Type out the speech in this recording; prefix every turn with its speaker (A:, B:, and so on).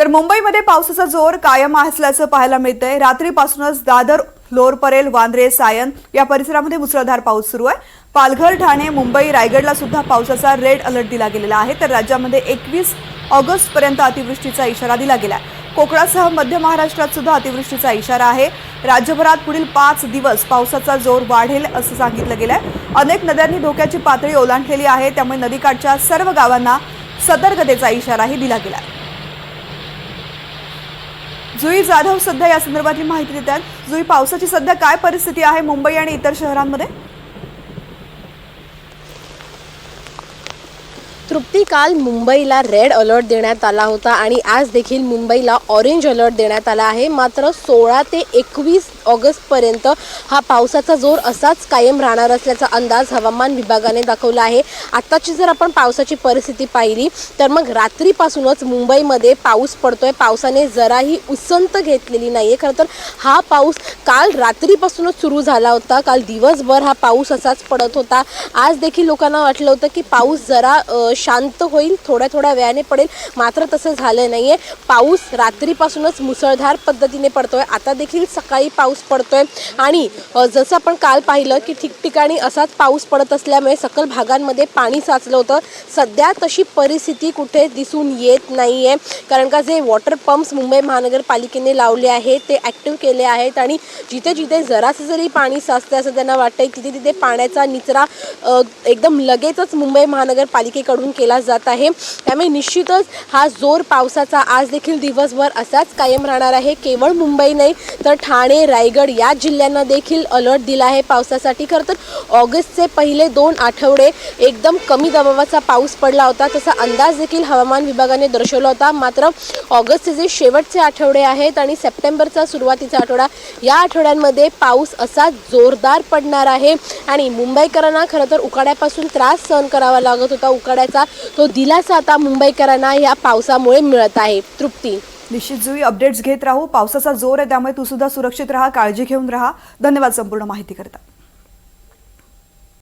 A: तर मुंबईमध्ये पावसाचा जोर कायम असल्याचं पाहायला मिळतंय। रात्रीपासूनच दादर, फ्लोर परेल, वांद्रे, सायन या परिसरामध्ये मुसळधार पाऊस सुरू आहे। पालघर, ठाणे, मुंबई, रायगडला सुद्धा पावसाचा रेड अलर्ट दिला गेलेला आहे। तर राज्यामध्ये 21 ऑगस्ट पर्यंत अतिवृष्टीचा इशारा दिला गेला आहे। कोकणासह मध्य महाराष्ट्रात सुद्धा अतिवृष्टीचा इशारा आहे। राज्यभरात पुढील 5 दिवस पावसाचा जोर वाढेल असं सांगितलं गेलंय। अनेक नद्यांनी धोक्याची पातळी ओलांडलेली आहे, त्यामुळे नदीकाठच्या सर्व गावांना सतर्कतेचा इशाराही दिला गेला आहे। जुई जाधव सध्या या संदर्भातली माहिती देतात। जुई, पावसाची सध्या काय परिस्थिती आहे मुंबई आणि इतर शहरांमध्ये?
B: तृप्ती, काल मुंबईला रेड अलर्ट देण्यात आला होता आणि आज देखील मुंबईला ऑरेंज अलर्ट देण्यात आला आहे। मात्र 16 ते 21 ऑगस्टपर्यंत हा पावसाचा जोर असाच कायम राहणार असल्याचा अंदाज हवामान विभागाने दाखवला आहे। आताची जर आपण पावसाची परिस्थिती पाहिली तर मग रात्रीपासूनच मुंबईमध्ये पाऊस पडतोय। पावसाने जराही उसंत घेतलेली नाहीये। खरं तर हा पाऊस काल रात्रीपासूनच सुरू झाला होता। काल दिवसभर हा पाऊस असाच पडत होता। आज देखील लोकांना वाटलं होतं की पाऊस जरा शांत होईल, थोड्या थोड्या वेळाने पडेल, मात्र तसं झालं नाहीये। पाऊस रात्रीपासूनच मुसळधार पद्धतीने पडतोय। आता देखील सकाळी पाऊस पडतोय आणि जसं आपण काल पाहिलं की ठिकठिकाणी असाच पाऊस पडत असल्यामुळे सकल भागांमध्ये पाणी साचलं होतं। सध्या तशी परिस्थिती कुठे दिसून येत नाहीये, कारण का जे वॉटर पंप्स मुंबई महानगरपालिकेने लावले आहेत ते ॲक्टिव्ह केले आहेत आणि जिथे जिथे जरासं जरी पाणी साचते असं त्यांना वाटतंय तिथे तिथे पाण्याचा निचरा एकदम लगेचच मुंबई महानगरपालिकेकडून केला जात आहे। त्यामुळे निश्चितच हा जोर पावसाचा आज देखील दिवसभर असाच कायम राहणार आहे। केवळ मुंबई नाही तर ठाणे, रायगड या जिल्ह्यांना देखील अलर्ट दिला आहे पावसासाठी। खरं तर ऑगस्टचे पहिले 2 आठवडे एकदम कमी दबावाचा पाऊस पडला होता, तसा अंदाज देखील हवामान विभागाने दर्शवला होता। मात्र ऑगस्टचे जे शेवटचे आठवडे आहेत आणि सप्टेंबरचा सुरुवातीचा आठवडा, या आठवड्यांमध्ये पाऊस असा जोरदार पडणार आहे आणि मुंबईकरांना खरं तर उकाड्यापासून त्रास सहन करावा लागत होता। उकाड्याचा तो दिलासा आता मुंबईकरांना या पावसामुळे मिळत आहे। तृप्ती,
A: निश्चित जुई, अपडेट्स घेत राहू। पावसाचा जोर आहे त्यामुळे तू सुद्धा सुरक्षित राहा, काळजी घेऊन राहा। धन्यवाद संपूर्ण माहिती करता।